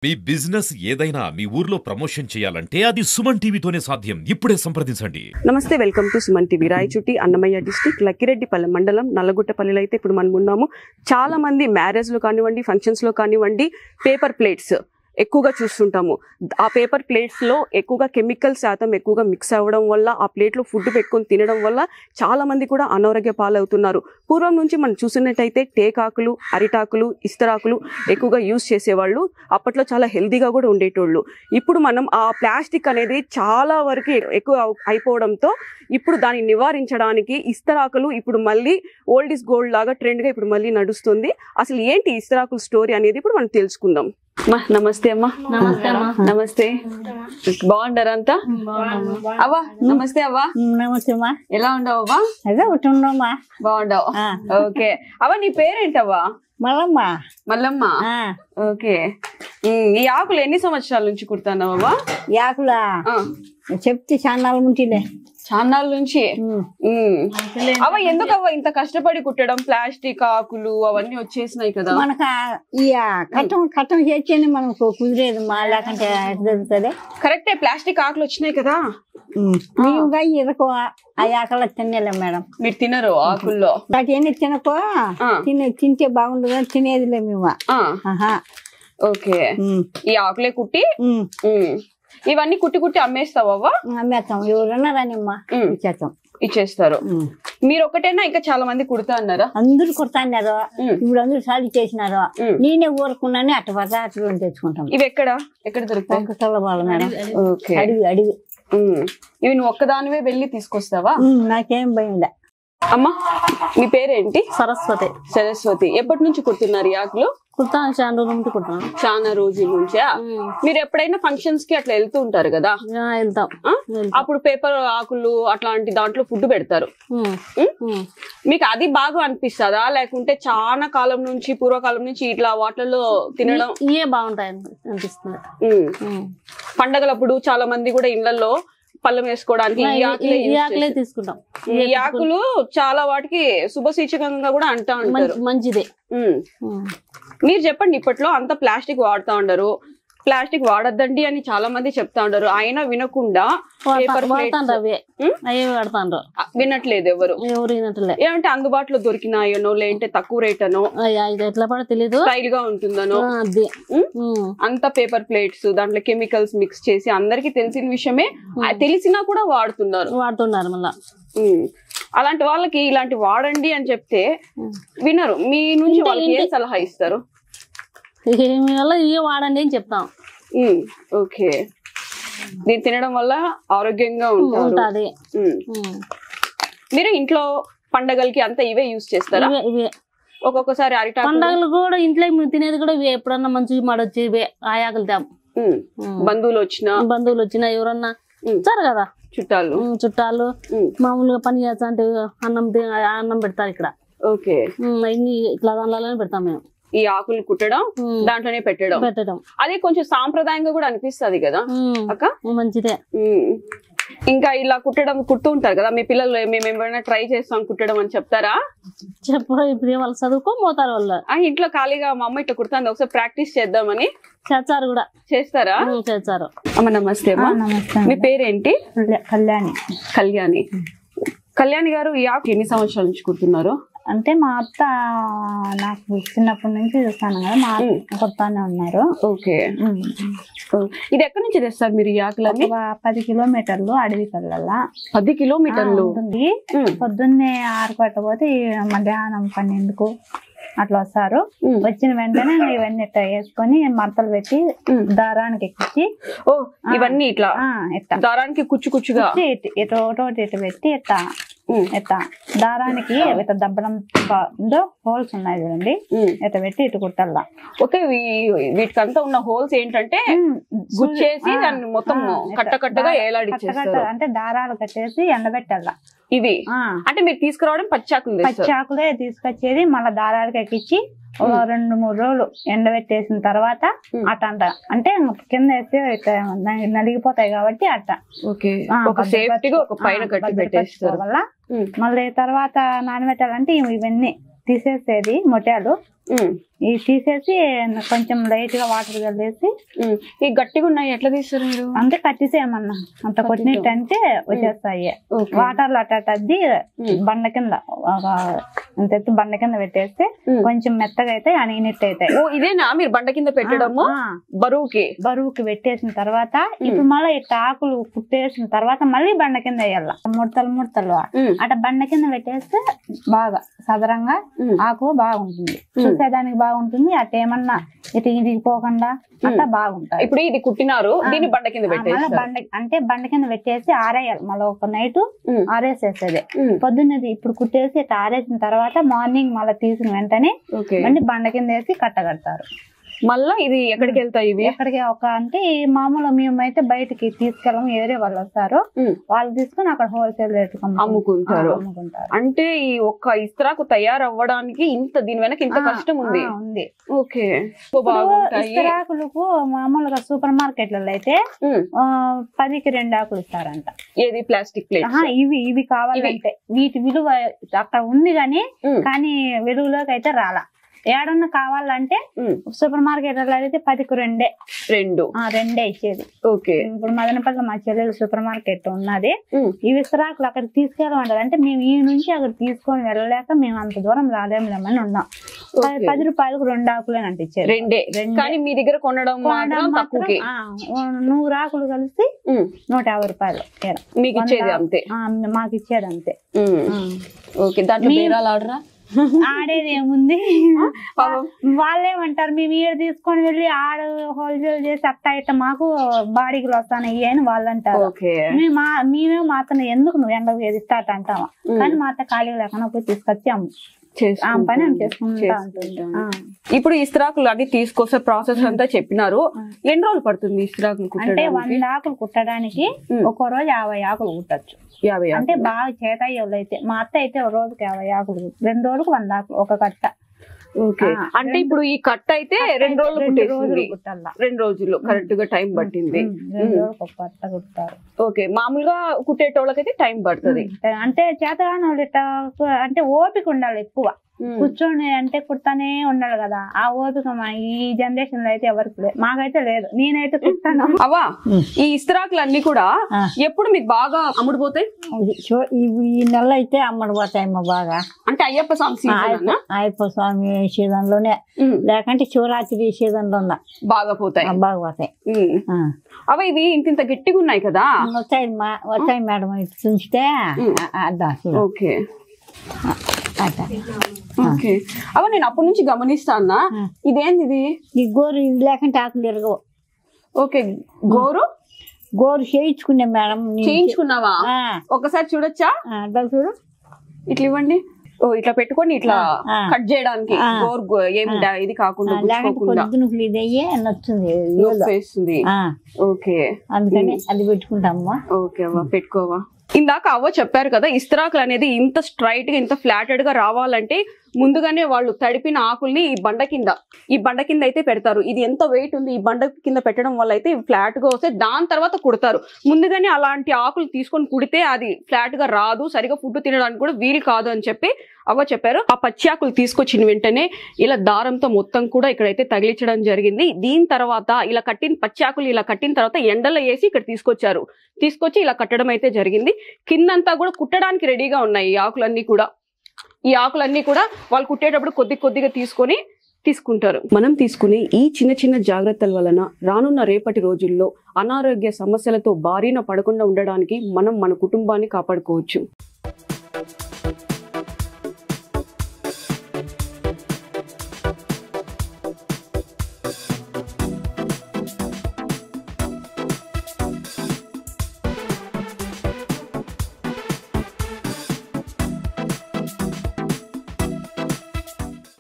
మీ business ఏదైనా మీ ఊర్లో promotion చేయాలంటే అది సుమన్ టీవీతోనే సాధ్యం. ఇప్పుడే సంప్రదించండి. నమస్తే, welcome to Suman TV. Rayachoti Annamayya district Lakkireddipalli మండలం నల్లగుట్టపల్లిలో అయితే ఇప్పుడు మనం ఉన్నాము. చాలా మంది మ్యారేజ్లో కానివ్వండి, ఫంక్షన్స్లో కానివ్వండి, పేపర్ ప్లేట్స్ ఎక్కువగా చూస్తుంటాము. ఆ పేపర్ ప్లేట్స్లో ఎక్కువగా కెమికల్ శాతం ఎక్కువగా మిక్స్ అవ్వడం వల్ల, ఆ ప్లేట్లో ఫుడ్ పెట్టుకొని తినడం వల్ల చాలా మంది కూడా అనారోగ్య పాలవుతున్నారు. పూర్వం నుంచి మనం చూసినట్టయితే టేకాకులు, అరిటాకులు, ఇస్తరాకులు ఎక్కువగా యూజ్ చేసేవాళ్ళు. అప్పట్లో చాలా హెల్తీగా కూడా ఉండేటోళ్ళు. ఇప్పుడు మనం ఆ ప్లాస్టిక్ అనేది చాలా వరకు ఎక్కువ అయిపోవడంతో ఇప్పుడు దాన్ని నివారించడానికి ఇస్తరాకులు ఇప్పుడు మళ్ళీ ఓల్డ్ ఇస్ గోల్డ్ లాగా ట్రెండ్గా ఇప్పుడు మళ్ళీ నడుస్తుంది. అసలు ఏంటి ఇస్తరాకుల స్టోరీ అనేది ఇప్పుడు మనం తెలుసుకుందాం. నమస్తే అమ్మా. నమస్తే, బాగుంటారా అంతా? అవ్వా నమస్తే. అవ్వా నమస్తే. ఎలా ఉండవు అవ్వా? అదే ఉంటుండమ్మా. బాగుండవు. ఓకే అవ్వ, నీ పేరేంటవ్వా? మల్లమ్మ. మల్లమ్మ. ఓకే, ఈ ఆకులు ఎన్ని సంవత్సరాల నుంచి కుడతానవ్వా? ఈ ఆకులా చెప్తే చాన్నాళ్ళ నుంచిలే. చాన్నాళ్ళ నుంచి. అవ్వ ఎందుకవ్వ ఇంత కష్టపడి కుట్టడం? ప్లాస్టిక్ ఆకులు అవన్నీ వచ్చేసినాయి కదా మనకు. ఈ కట్టం చేస్తేనే మనకు కుదిరేది, మా లేకంటే జరుగుతుంది. కరెక్టే, ప్లాస్టిక్ ఆకులు వచ్చినాయి కదా. మేము ఇరకు ఆ ఆకలి తినేలేం మేడం. మీరు తినరు ఆకుల్లో? వాటి తినకో తింటే బాగుండదు, తినేదిలే మేము. ఓకే, ఈ ఆకులే కుట్టి ఇవన్నీ కుట్టి కుట్టి అమ్మేస్తావా? అమ్మేస్తాం, ఎవరన్నా రానిమ్మా ఇచ్చేస్తాం. ఇచ్చేస్తారు. మీరు ఒకటేనా ఇంకా చాలా మంది కుడతా అన్నారా? అందరూ కుడతా అన్నారు. ఇప్పుడు అందరూ సాలి చేసినారు. నేనే ఊరుకున్నాను, అటు పద అటు తెచ్చుకుంటాం. ఇవి ఎక్కడ దొరుకుతాయి మేడం? ఓకే, అడిగి ఇవి నువ్వు ఒక్కదానివే వెళ్ళి తీసుకొస్తావా? నాకేం భయం లే. అమ్మా మీ పేరేంటి? సరస్వతి. సరస్వతి. ఎప్పటి నుంచి కుడుతున్నారు ఈ ఆకులు? కుడతాను, చాలా రోజుల నుంచి కుడతాను. చాలా రోజుల నుంచా? మీరు ఎప్పుడైనా ఫంక్షన్స్ కి అట్లా వెళ్తూ ఉంటారు కదా? వెళ్తాం. అప్పుడు పేపర్ ఆకులు అట్లాంటి దాంట్లో ఫుడ్ పెడతారు. మీకు అది బాగా అనిపిస్తుందా, లేకుంటే చాలా కాలం నుంచి పూర్వకాలం నుంచి ఇట్లా వాటిల్లో తినడం ఇవే బాగుంటాయి అనిపిస్తుంది? పండగలప్పుడు చాలా మంది కూడా ఇళ్లలో పళ్ళం వేసుకోవడానికి ఈ ఆకులే తీసుకుంటాం. ఈ ఆకులు చాలా వాటికి శుభసూచకంగా కూడా అంటా ఉంటారు. మంచిదే. మీరు చెప్పండి, ఇప్పట్లో అంతా ప్లాస్టిక్ వాడుతా ఉండరు, ప్లాస్టిక్ వాడద్దండి అని చాలా మంది చెప్తా ఉంటారు, అయినా వినకుండా వినట్లేదు ఎవరు. ఏమంటే అందుబాటులో దొరికినాయనో, లేదంటే తక్కువ రేట్ అనో, ఎట్లా పడో తెలియదు, స్టైల్ గా ఉంటుందనో, అంత పేపర్ ప్లేట్స్ దాంట్లో కెమికల్స్ మిక్స్ చేసి అందరికి తెలిసిన విషయమే, తెలిసినా కూడా వాడుతున్నారు మళ్ళా. అలాంటి వాళ్ళకి ఇలాంటి వాడండి అని చెప్తే వినరు. మీ నుంచి వాళ్ళకి ఏం సలహా ఇస్తారు? ఇవి వాడండి అని చెప్తాం. ఓకే, దీన్ని తినడం వల్ల ఆరోగ్యంగా ఉంటుంది. మీరు ఇంట్లో పండగలకి అంతా ఇవే యూజ్ చేస్తారా? ఇవే. ఒక్కొక్కసారి అరిటాకు పండగలు కూడా ఇంట్లో తినేది కూడా ఇవే. ఎప్పుడన్నా మంచిగా మడొచ్చి ఇవే ఆయాకులు తేం. బంధువులు వచ్చినా ఎవరన్నా ఇచ్చారు కదా, చుట్టాలు మామూలుగా పని చేస్తా అంటే అన్నం పెడతారు ఇక్కడ. ఓకే, ఇట్లా దానిలోనే పెడతాం మేము. ఈ ఆకులు కుట్టడం, దాంట్లోనే పెట్టడం అది కొంచెం సాంప్రదాయంగా కూడా అనిపిస్తుంది కదా అక్క? మంచిదే. ఇంకా ఇలా కుడుతూ ఉంటారు కదా మీ పిల్లలు, మేము ఏమైనా ట్రై చేస్తాం కుట్టడం అని చెప్తారా? చెప్పరు. ఇప్పుడు వాళ్ళు చదువుకోపోతారు వాళ్ళు. ఇంట్లో ఖాళీగా మా అమ్మ ఇట్లా కుడుతుంది, ఒకసారి ప్రాక్టీస్ చేద్దామని చేస్తారు కూడా. చేస్తారా? చేస్తారు. అమ్మ నమస్తే. మీ పేరేంటి? కళ్యాణి గారు, ఈ ఆకు ఎన్ని సంవత్సరాల నుంచి కుడుతున్నారు? అంటే మా అత్త నాకు చిన్నప్పటి నుంచి చూస్తాను కదా, మా అత్త కుడతానే ఉన్నారు. ఓకే, ఇది ఎక్కడి నుంచి తెస్తారు మీరు ఈ ఆకులని? 10 కిలోమీటర్లు అడవి కల్లా. 10 కిలోమీటర్లు ఉంటుంది. పొద్దున్నే 6 కొట్టపోతే మధ్యాహ్నం 12కు అట్లా వస్తారు. వచ్చిన వెంటనే ఇవన్నీ ఇట్లా వేసుకొని మడతలు పెట్టి దారానికి ఎక్కించి, ఇవన్నీ ఇట్లా దారానికి కుచ్చుగా ఇటు పెట్టి ఇట్లా దారానికి ఇట్లా దబ్బడం హోల్స్ ఉన్నాయి చూడండి, ఇట్లా పెట్టి ఇటు కుట్టాల. ఓకే, వీటికంతా ఉన్న హోల్స్ ఏంటంటే గుచ్చేసి దాన్ని మొత్తం కట్టగా ఏలాడిచ్చేస్తారు. అంటే దారాలు కట్టేసి ఎండబెట్టాల. ఇవి అంటే మీరు తీసుకురావడం పచ్చాకులే తీసుకొచ్చేది, మళ్ళీ దారాలకి ఎక్కించి 2-3 రోజులు ఎండబెట్టేసిన తర్వాత అట్ట అంటే కింద వేస్తే నలిగిపోతాయి కాబట్టి అట్ట. వల్ల మళ్ళీ తర్వాత నానబెట్టాలంటే ఇవన్నీ తీసేసేది మొట్టాలు, ఇవి తీసేసి కొంచెం లైట్ గా వాటర్ కలిపేసి ఈ గట్టిగా ఉన్నాయి ఎట్లా తీస్తారు మీరు? అంతే కట్టేసేయమన్నా, అంత కొట్టినట్టు అంటే వచ్చేస్తాయి. వాటర్ లో అట్టాది బండ కింద ఒక ఇంత ఎత్తు బండ కింద పెట్టేస్తే కొంచెం మెత్తగా అయితే అణిగినట్టు అయితే. ఇదేనా మీరు బండ కింద పెట్టడము? బరువుకి పెట్టేసిన తర్వాత ఇప్పుడు మళ్ళీ ఇట్లా ఆకులు కుట్టేసిన తర్వాత మళ్ళీ బండ కింద వేయాల, ముడతలు అట్లా బండ కింద పెట్టేస్తే బాగా సదరంగా ఆకు బాగుంటుంది, చూసేదానికి బాగుంటుంది. అట్లా ఏమన్నా ఇటు ఇరిగిపోకుండా అట్లా బాగుంటాయి. ఇప్పుడు ఇది కుట్టినారు, దీన్ని బండ కింద పెట్టేసి బండ కింద పెట్టేసి ఆరేయాలి. మళ్ళీ ఒక నైట్ ఆరేసేసేది, పొద్దున్నది ఇప్పుడు కుట్టేసి ఇట్లా ఆరేసిన తర్వాత మార్నింగ్ మళ్ళీ తీసిన వెంటనే మళ్ళీ బండ కింద వేసి కట్టగడతారు. మళ్ళా ఇది ఎక్కడికి వెళ్తాయి? ఇవి ఎక్కడికి ఒక అంటే మామూలు మేమైతే బయటికి తీసుకెళ్ళము, ఏరే వాళ్ళు వస్తారు, వాళ్ళు తీసుకుని అక్కడ హోల్సేల్ రేట్ అమ్ముకుంటారు. అంటే ఈ ఒక్క ఇస్త్రాకు తయారవ్వడానికి ఇంత దీని వెనక ఇంత కష్టం ఉంది. ఓకే, ఇస్త్రాకులకు మామూలుగా సూపర్ మార్కెట్లలో అయితే 10కి 2 ఆకులు ఇస్తారంట. ఏది ప్లాస్టిక్ ప్లేట్? ఇవి కావాలంటే వీటి విలువ అక్కడ ఉంది కానీ వెలుగులోకి అయితే రాలా. ఏడన్నా కావాలంటే సూపర్ మార్కెట్ అయితే 10కి 2 ఇచ్చేది. ఓకే, ఇప్పుడు మదనపల్లి మా చెల్లెలు సూపర్ మార్కెట్ ఉన్నది, ఈ విస్తరాకులు అక్కడికి తీసుకెళ్ళమంటారు. అంటే మేము ఈ నుంచి అక్కడ తీసుకొని వెళ్ళలేక మేము అంత దూరం రాలేమని ఉన్నాం. 10 రూపాయలకు 2 ఆకులేనంటే ఇచ్చేది. కానీ మీ దగ్గర కొనడం 100 ఆకులు కలిసి 150 రూపాయలు మీకు ఇచ్చేది అంతే. మాకు ఇచ్చేది అంతే. ఓకే, దాంట్లో ఆడేది ఏముంది, వాళ్ళేమంటారు మేము ఈడ తీసుకొని వెళ్ళి ఆడ హోల్సేల్ చేసి అట్టా ఇట్ట మాకు బాడీకి వస్తాయి అని వాళ్ళు అంటారు. మేమే మాత్రం ఎందుకు నువ్వు ఎండకు ఎదిస్తాట అంటామా, కానీ మా అత్త ఖాళీ లేకుండా పోయి తీసుకొచ్చాము. ఇప్పుడు ఇస్త్రాకులు అన్ని తీసుకొస్తే ప్రాసెస్ అంతా చెప్పినారు. ఎన్ని రోజులు పడుతుంది ఇస్త్రాకులు? అంటే 100 ఆకులు కుట్టడానికి ఒక్కో రోజు 50 ఆకులు కుట్టచ్చు. అంటే బాగా చేతయ్యోళ్ళు అయితే మా అత్త అయితే రోజుకి 50 ఆకులు, 2 రోజులకు 100 ఆకులు ఒక కట్ట. అంటే ఇప్పుడు ఈ కట్ట అయితే 2 రోజులు కుట్టాల. 2 రోజులు కరెక్ట్ గా టైం పట్టింది. 2 రోజులకు ఒక కట్ట కుట్టారు. ఓకే, మామూలుగా కుట్టేటోళ్ళకైతే టైం పడుతుంది. అంటే చేతగాని వాళ్ళు అంటే ఓపిక ఉండాలి ఎక్కువ, కూర్చొని అంటే కుడతానే ఉండాలి కదా. ఆ ఓపిక ఈ జనరేషన్ లో అయితే ఎవరికి లేదు, మాకైతే లేదు. నేనైతే కుట్టాను. అవా ఈ ఇస్త్రాకులు అన్ని కూడా ఎప్పుడు మీకు బాగా అమ్ముడుపోతాయి? ఈ నెల అయితే అమ్ముడుపోతాయమ్మా బాగా. అంటే అయ్యప్ప స్వామి సీజన్ లోనే, లేకంటే శివరాత్రి సీజన్ లో బాగా పోతాయి. అవి ఇవి ఇంత గట్టిగా ఉన్నాయి కదా. వచ్చాయి మేడం, చూస్తే. ఓకే ఓకే, అవ నేను అప్పటి నుంచి గమనిస్తా అన్నా. ఇదేంది? ఈ గోరు లేకంటే ఆకులు ఎరగవు. ఓకే, గోరు చేయించుకున్నా మేడం. చేయించుకున్నావా? ఒకసారి చూడొచ్చా? చూడు, ఇట్లా ఇవ్వండి. ఓ ఇట్లా పెట్టుకొని ఇట్లా కట్ చేయడానికి గోరు ఏమి ఇది కాకుండా నచ్చుంది. ఓకే, అందుకని అది పెట్టుకుంటామా. ఓకే అవ్వ, పెట్టుకోవా. ఇందాక అవ్వ చెప్పారు కదా, ఇస్త్రాకులు అనేది ఇంత స్ట్రైట్ గా ఇంత ఫ్లాటెడ్ గా రావాలంటే ముందుగానే వాళ్ళు తడిపిన ఆకుల్ని ఈ బండ కింద అయితే పెడతారు. ఇది ఎంత వెయిట్ ఉంది, ఈ బండ కింద పెట్టడం వల్ల అయితే ఫ్లాట్ గా వస్తే దాని తర్వాత కుడతారు. ముందుగానే అలాంటి ఆకులు తీసుకొని కుడితే అది ఫ్లాట్ గా రాదు, సరిగా ఫుడ్ తినడానికి కూడా వీలు కాదు అని చెప్పి అవ్వ చెప్పారు. ఆ పచ్చి ఆకులు తీసుకొచ్చిన వెంటనే ఇలా దారంతో మొత్తం కూడా ఇక్కడైతే తగిలించడం జరిగింది. దీని తర్వాత ఇలా కట్టిన పచ్చి ఆకులు ఇలా కట్టిన తర్వాత ఎండలో వేసి ఇక్కడ తీసుకొచ్చి ఇలా కట్టడం అయితే జరిగింది. కిందంతా కూడా కుట్టడానికి రెడీగా ఉన్నాయి ఈ ఆకులన్నీ కూడా. ఈ ఆకులన్నీ కూడా వాళ్ళు కుట్టేటప్పుడు కొద్దిగా తీసుకుంటారు. మనం తీసుకునే ఈ చిన్న జాగ్రత్తల వలన రానున్న రేపటి రోజుల్లో అనారోగ్య సమస్యలతో బారిన పడకుండా ఉండడానికి మనం మన కుటుంబాన్ని కాపాడుకోవచ్చు.